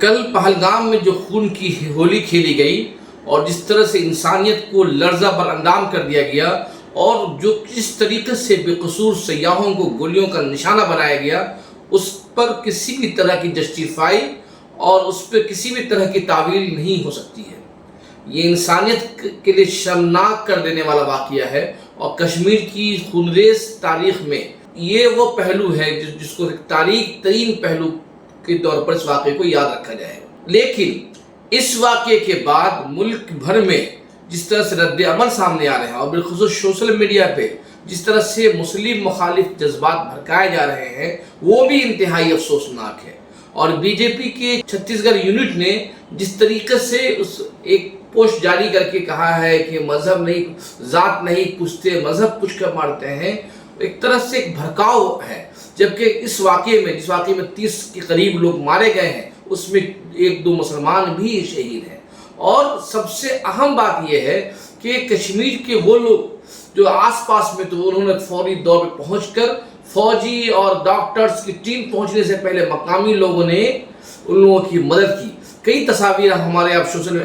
کل پہلگام میں جو خون کی ہولی کھیلی گئی اور جس طرح سے انسانیت کو لرزہ بر اندام کر دیا گیا اور جو کس طریقے سے بے قصور سیاحوں کو گولیوں کا نشانہ بنایا گیا، اس پر کسی بھی طرح کی جسٹیفائی اور اس پہ کسی بھی طرح کی تعویل نہیں ہو سکتی ہے۔ یہ انسانیت کے لیے شرمناک کر دینے والا واقعہ ہے اور کشمیر کی خونریز تاریخ میں یہ وہ پہلو ہے جس کو تاریخ ترین پہلو کے طور پر اس واقعے کو یاد رکھا جائے۔ لیکن اس واقعے کے بعد ملک بھر میں جس طرح سے رد عمل سامنے آ رہے ہیں اور بالخصوص سوشل میڈیا پہ جس طرح سے مسلم مخالف جذبات بھڑکائے جا رہے ہیں، وہ بھی انتہائی افسوسناک ہے۔ اور بی جے پی کے چھتیس گڑھ یونٹ نے جس طریقے سے ایک پوسٹ جاری کر کے کہا ہے کہ مذہب نہیں، ذات نہیں پوچھتے، مذہب پوچھ کر مارتے ہیں، ایک طرح سے ایک بھڑکاؤ ہے۔ جبکہ اس واقعے میں جس واقعے میں 30 کے قریب لوگ مارے گئے ہیں، اس میں 1-2 مسلمان بھی شہید ہیں۔ اور سب سے اہم بات یہ ہے کہ کشمیر کے وہ لوگ جو آس پاس میں تو انہوں نے فوری دور پہ پہنچ کر فوجی اور ڈاکٹرز کی ٹیم پہنچنے سے پہلے مقامی لوگوں نے ان لوگوں کی مدد کی۔ کئی تصاویر ہمارے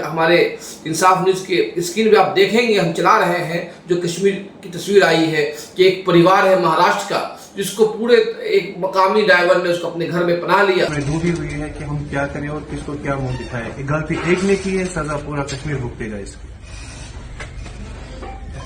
ہمارے انصاف نیوز کے اسکرین پہ آپ دیکھیں گے، ہم چلا رہے ہیں، جو کشمیر کی تصویر آئی ہے کہ ایک پریوار ہے مہاراشٹر کا جس کو پورے ایک مقامی ڈرائیور نے اس کو اپنے گھر میں پناہ لیا۔ ڈھونڈی ہوئی ہے کہ ہم کیا کریں اور کس کو کیا منہ دکھائیں۔ غلطی ایک نے کی ہے، سزا پورا کشمیر بھگتے گا اس کی۔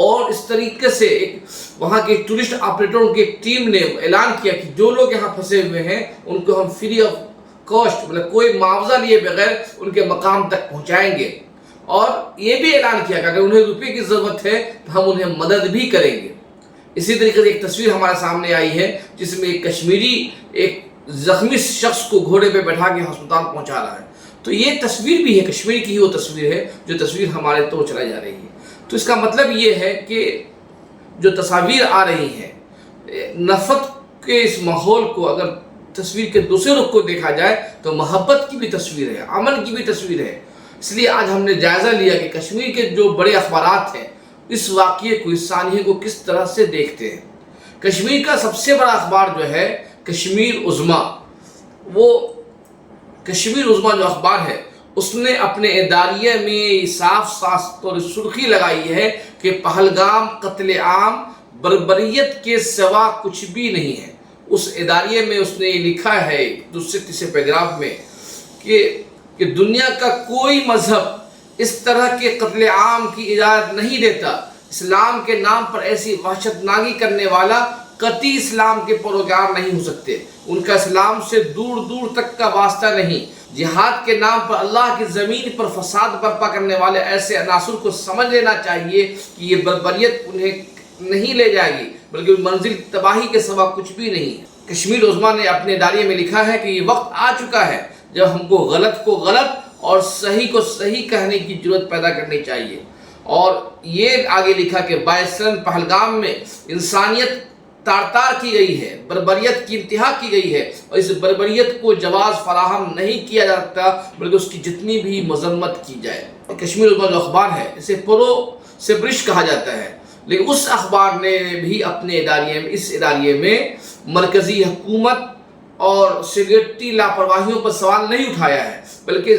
اور اس طریقے سے وہاں کے ٹورسٹ آپریٹروں کی ٹیم نے اعلان کیا کہ جو لوگ یہاں پھنسے ہوئے ہیں ان کو ہم فری آف کاسٹ، مطلب کوئی معاوضہ لیے بغیر ان کے مقام تک پہنچائیں گے۔ اور یہ بھی اعلان کیا کہ اگر انہیں روپے کی ضرورت ہے تو ہم انہیں مدد بھی کریں گے۔ اسی طریقے سے ایک تصویر ہمارے سامنے آئی ہے جس میں ایک کشمیری ایک زخمی شخص کو گھوڑے پہ بیٹھا کے ہسپتال پہنچا رہا ہے۔ تو یہ تصویر بھی ہے، کشمیر کی ہی وہ تصویر ہے جو تصویر ہمارے تو چلائی جا رہی ہے۔ تو اس کا مطلب یہ ہے کہ جو تصاویر آ رہی ہیں، نفرت کے اس ماحول کو اگر تصویر کے دوسرے رخ کو دیکھا جائے تو محبت کی بھی تصویر ہے، امن کی بھی تصویر ہے۔ اس لیے آج ہم نے جائزہ لیا کہ کشمیر کے جو بڑے اخبارات ہیں اس واقعے کو، اس سانحے کو کس طرح سے دیکھتے ہیں۔ کشمیر کا سب سے بڑا اخبار جو ہے کشمیر عظمیٰ، وہ کشمیر عظمیٰ جو اخبار ہے اس نے اپنے اداریے میں صاف طور سرخی لگائی ہے کہ پہلگام قتل عام بربریت کے سوا کچھ بھی نہیں ہے۔ اس اداریے میں اس نے یہ لکھا ہے دوسرے پیراگراف میں کہ دنیا کا کوئی مذہب اس طرح کے قتل عام کی اجازت نہیں دیتا۔ اسلام کے نام پر ایسی وحشت ناکی کرنے والا قطعی اسلام کے پیروکار نہیں ہو سکتے۔ ان کا اسلام سے دور دور تک کا واسطہ نہیں۔ جہاد کے نام پر اللہ کی زمین پر فساد برپا کرنے والے ایسے عناصر کو سمجھ لینا چاہیے کہ یہ بربریت انہیں نہیں لے جائے گی بلکہ منزل تباہی کے سوا کچھ بھی نہیں ہے۔ کشمیر عظمیٰ نے اپنے اداریے میں لکھا ہے کہ یہ وقت آ چکا ہے جب ہم کو غلط اور صحیح کو صحیح کہنے کی ضرورت پیدا کرنی چاہیے۔ اور یہ آگے لکھا کہ 22 پہلگام میں انسانیت تار کی گئی ہے، بربریت کی انتہا کی گئی ہے اور اس بربریت کو جواز فراہم نہیں کیا جاتا بلکہ اس کی جتنی بھی مذمت کی جائے۔ کشمیر عظمیٰ جو اخبار ہے اسے پرو سے برش کہا جاتا ہے، لیکن اس اخبار نے بھی اپنے اس اداریے میں مرکزی حکومت اور سیکورٹی لاپرواہیوں پر سوال نہیں اٹھایا ہے، بلکہ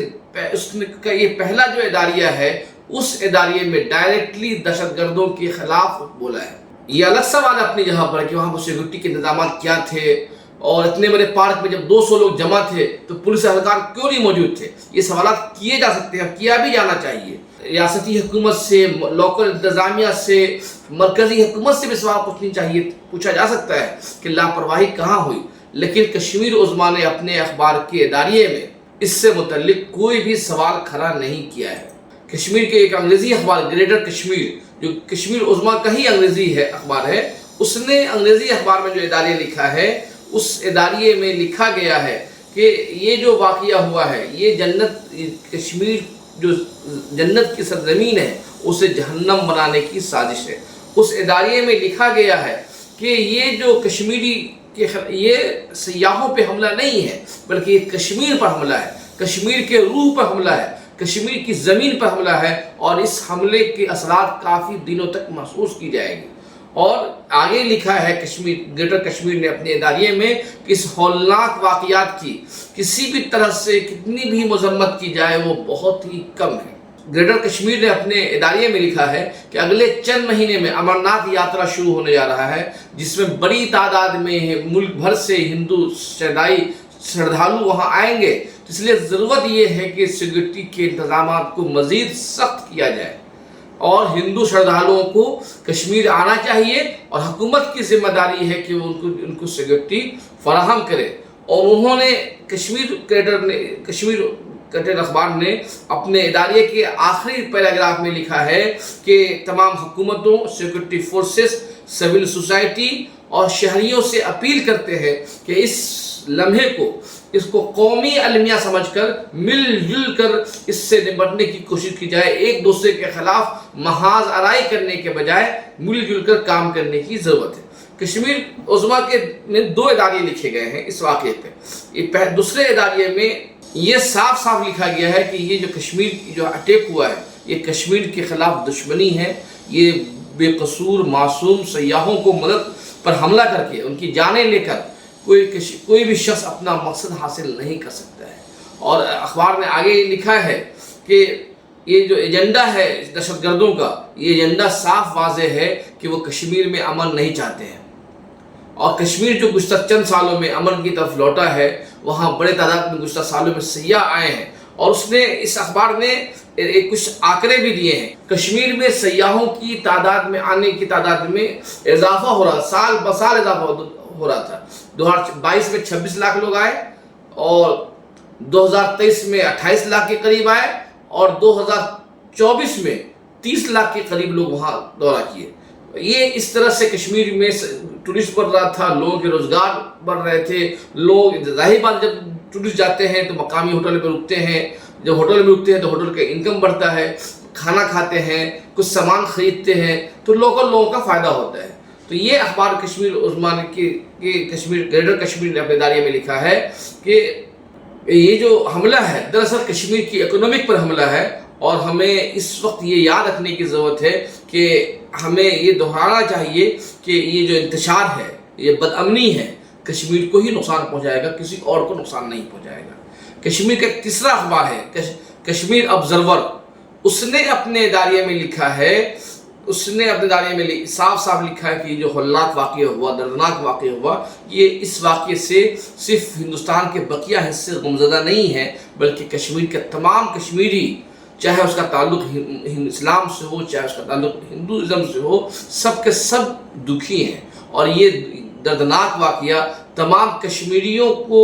اس کا یہ پہلا جو اداریہ ہے اس اداریے میں ڈائریکٹلی دہشت گردوں کے خلاف بولا ہے۔ یہ الگ سوال ہے اپنی جگہ پر کہ وہاں پر سیکورٹی کے انتظامات کیا تھے اور اتنے بڑے پارک میں جب 200 لوگ جمع تھے تو پولیس اہلکار کیوں نہیں موجود تھے۔ یہ سوالات کیے جا سکتے ہیں، کیا بھی جانا چاہیے۔ ریاستی حکومت سے، لوکل انتظامیہ سے، مرکزی حکومت سے بھی سوال پوچھا جا سکتا ہے کہ لاپرواہی کہاں ہوئی، لیکن کشمیر عظمیٰ نے اپنے اخبار کے اداریے میں اس سے متعلق کوئی بھی سوال کھڑا نہیں کیا ہے۔ کشمیر کے ایک انگریزی اخبار گریٹر کشمیر، جو کشمیر عظمیٰ کا ہی انگریزی ہے اخبار ہے، اس نے انگریزی اخبار میں جو اداریہ لکھا ہے، اس اداریے میں لکھا گیا ہے کہ یہ جو واقعہ ہوا ہے، یہ جنت کشمیر جو جنت کی سرزمین ہے اسے جہنم بنانے کی سازش ہے۔ اس اداریے میں لکھا گیا ہے کہ یہ جو کشمیری یہ سیاحوں پہ حملہ نہیں ہے، بلکہ یہ کشمیر پر حملہ ہے، کشمیر کے روح پر حملہ ہے، کشمیر کی زمین پر حملہ ہے، اور اس حملے کے اثرات کافی دنوں تک محسوس کی جائے گی۔ اور آگے لکھا ہے گریٹر کشمیر نے اپنے اداریے میں کہ اس ہولناک واقعات کی کسی بھی طرح سے کتنی بھی مذمت کی جائے وہ بہت ہی کم ہے۔ گریٹر کشمیر نے اپنے اداریے میں لکھا ہے کہ اگلے چند مہینے میں امرناتھ یاترا شروع ہونے جا رہا ہے، جس میں بڑی تعداد میں ملک بھر سے ہندو شردھالو وہاں آئیں گے، اس لیے ضرورت یہ ہے کہ سیکورٹی کے انتظامات کو مزید سخت کیا جائے، اور ہندو شردھالوؤں کو کشمیر آنا چاہیے، اور حکومت کی ذمہ داری ہے کہ وہ ان کو سیکورٹی فراہم کرے۔ اور انہوں نے کشمیر کریٹر اخبار نے اپنے اداریے کے آخری پیراگراف میں لکھا ہے کہ تمام حکومتوں، سیکورٹی فورسز، سول سوسائٹی اور شہریوں سے اپیل کرتے ہیں کہ اس لمحے کو قومی المیہ سمجھ کر مل جل کر اس سے نمٹنے کی کوشش کی جائے، ایک دوسرے کے خلاف محاذ آرائی کرنے کے بجائے مل جل کر کام کرنے کی ضرورت ہے۔ کشمیر عظمیٰ میں 2 اداریے لکھے گئے ہیں اس واقعے پہ۔ دوسرے اداریے میں یہ صاف صاف لکھا گیا ہے کہ یہ جو کشمیر کی جو اٹیک ہوا ہے یہ کشمیر کے خلاف دشمنی ہے، یہ بے قصور معصوم سیاحوں کو مدد پر حملہ کر کے ان کی جانیں لے کر کوئی بھی شخص اپنا مقصد حاصل نہیں کر سکتا ہے۔ اور اخبار نے آگے لکھا ہے کہ یہ جو ایجنڈا ہے دہشت گردوں کا، یہ ایجنڈا صاف واضح ہے کہ وہ کشمیر میں امن نہیں چاہتے ہیں، اور کشمیر جو گزشتہ چند سالوں میں امن کی طرف لوٹا ہے، وہاں بڑے تعداد میں گزشتہ سالوں میں سیاح آئے ہیں، اور اس اخبار نے کچھ آنکڑے بھی دیے ہیں۔ کشمیر میں سیاحوں کی تعداد میں آنے کی تعداد میں اضافہ ہو رہا، سال بسال اضافہ ہو رہا تھا۔ 2022 میں 26 لاکھ لوگ آئے، اور 2023 میں 28 لاکھ کے قریب آئے، اور 2024 میں 30 لاکھ کے قریب لوگ وہاں دورہ کیے۔ یہ اس طرح سے کشمیر میں ٹورسٹ بڑھ رہا تھا، لوگوں کے روزگار بڑھ رہے تھے، لوگ ظاہر بات جب ٹورسٹ جاتے ہیں تو مقامی ہوٹل میں رکتے ہیں، جب ہوٹل میں رکتے ہیں تو ہوٹل کا انکم بڑھتا ہے، کھانا کھاتے ہیں، کچھ سامان خریدتے ہیں، تو لوکل لوگوں کا فائدہ ہوتا ہے۔ تو یہ اخبار کشمیر عظمیٰ گریٹر کشمیر نے اپنے اداریے میں لکھا ہے کہ یہ جو حملہ ہے دراصل کشمیر کی اکنامک پر حملہ ہے، اور ہمیں اس وقت یہ یاد رکھنے کی ضرورت ہے کہ ہمیں یہ دہرانا چاہیے کہ یہ جو انتشار ہے، یہ بد امنی ہے، کشمیر کو ہی نقصان پہنچائے گا، کسی اور کو نقصان نہیں پہنچائے گا۔ کشمیر کا ایک تیسرا اخبار ہے کشمیر آبزرور، اس نے اپنے اداریے میں لکھا ہے، صاف لکھا ہے کہ جو ہولناک واقعہ ہوا، دردناک واقعہ ہوا، یہ اس واقعے سے صرف ہندوستان کے بقیہ حصے غمزدہ نہیں ہے، بلکہ کشمیر کے تمام کشمیری، چاہے اس کا تعلق اسلام سے ہو، چاہے اس کا تعلق ہندوازم سے ہو، سب کے سب دکھی ہیں، اور یہ دردناک واقعہ تمام کشمیریوں کو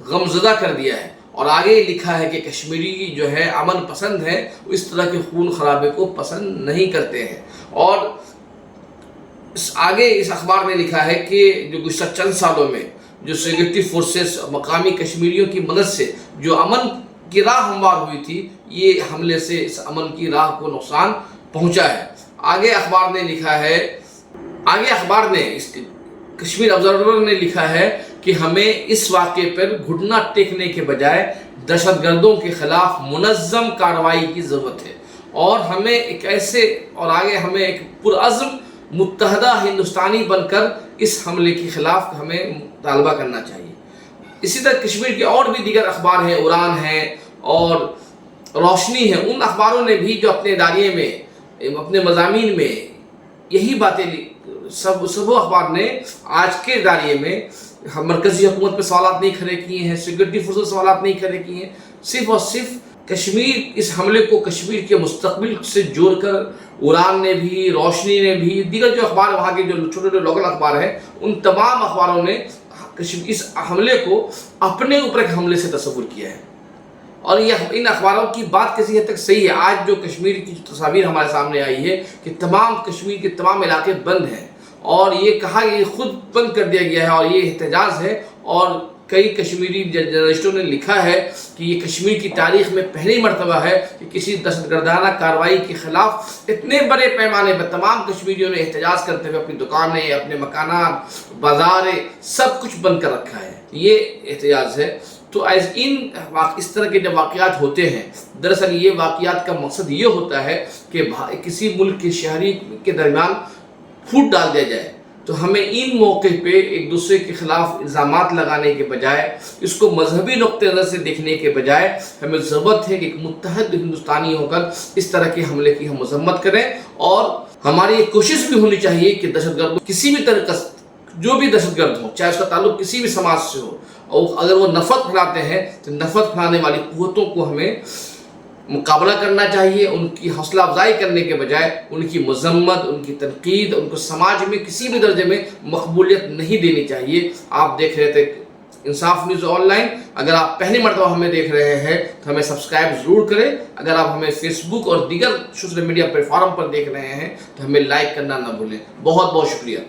غمزدہ کر دیا ہے۔ اور آگے لکھا ہے کہ کشمیری جو ہے امن پسند ہے، وہ اس طرح کے خون خرابے کو پسند نہیں کرتے ہیں۔ اور آگے اس اخبار نے لکھا ہے کہ جو گزشتہ چند سالوں میں جو سیکورٹی فورسز مقامی کشمیریوں کی مدد سے جو امن کی راہ ہموار ہوئی تھی، یہ حملے سے اس امن کی راہ کو نقصان پہنچا ہے۔ آگے اخبار نے کشمیر آبزرور نے لکھا ہے کہ ہمیں اس واقعے پر گھٹنا ٹیکنے کے بجائے دہشت گردوں کے خلاف منظم کارروائی کی ضرورت ہے، اور ہمیں ایک پرعزم متحدہ ہندوستانی بن کر اس حملے کے خلاف ہمیں مطالبہ کرنا چاہیے۔ اسی طرح کشمیر کے اور بھی دیگر اخبار ہیں، اڑان ہے اور روشنی ہے، ان اخباروں نے بھی جو اپنے اداریے میں اپنے مضامین میں یہی باتیں سب اخبار نے آج کے اداریے میں مرکزی حکومت پہ سوالات نہیں کھڑے کیے ہیں، سیکورٹی فورسز سوالات نہیں کھڑے کیے ہیں، صرف اور صرف کشمیر اس حملے کو کشمیر کے مستقبل سے جوڑ کر اڑان نے بھی، روشنی نے بھی، دیگر جو اخبار وہاں کے جو چھوٹے چھوٹے لوکل اخبار ہیں، ان تمام اخباروں نے اس حملے کو اپنے اوپر ایک حملے سے تصور کیا ہے۔ اور یہ ان اخباروں کی بات کسی حد تک صحیح ہے. آج جو کشمیر کی تصاویر ہمارے سامنے آئی ہے کہ تمام کشمیر کے تمام علاقے بند ہیں اور یہ کہا یہ خود بند کر دیا گیا ہے اور یہ احتجاج ہے. اور کئی کشمیری جرنلسٹوں نے لکھا ہے کہ یہ کشمیر کی تاریخ میں پہلی مرتبہ ہے کہ کسی دہشت گردانہ کارروائی کے خلاف اتنے بڑے پیمانے پر تمام کشمیریوں نے احتجاج کرتے ہوئے اپنی دکانیں، اپنے مکانات، بازاریں سب کچھ بند کر رکھا ہے. یہ احتجاج ہے. تو اس طرح کے جب واقعات ہوتے ہیں، دراصل یہ واقعات کا مقصد یہ ہوتا ہے کہ کسی ملک کے شہری کے درمیان پھوٹ ڈال دیا جائے. تو ہمیں ان موقع پہ ایک دوسرے کے خلاف الزامات لگانے کے بجائے، اس کو مذہبی نقطہ نظر سے دیکھنے کے بجائے، ہمیں ضرورت ہے کہ ایک متحد ہندوستانی ہو کر اس طرح کے حملے کی ہم مذمت کریں. اور ہماری یہ کوشش بھی ہونی چاہیے کہ دہشت گرد کسی بھی طرح کا جو بھی دہشت گرد ہو، چاہے اس کا تعلق کسی بھی سماج سے ہو، اور اگر وہ نفرت پھیلاتے ہیں تو نفرت پھیلانے والی قوتوں کو ہمیں مقابلہ کرنا چاہیے. ان کی حوصلہ افزائی کرنے کے بجائے ان کی مذمت، ان کی تنقید، ان کو سماج میں کسی بھی درجے میں مقبولیت نہیں دینی چاہیے. آپ دیکھ رہے تھے انصاف نیوز آن لائن. اگر آپ پہلی مرتبہ ہمیں دیکھ رہے ہیں تو ہمیں سبسکرائب ضرور کریں. اگر آپ ہمیں فیس بک اور دیگر سوشل میڈیا پلیٹ فارم پر دیکھ رہے ہیں تو ہمیں لائک کرنا نہ بھولیں. بہت بہت شکریہ.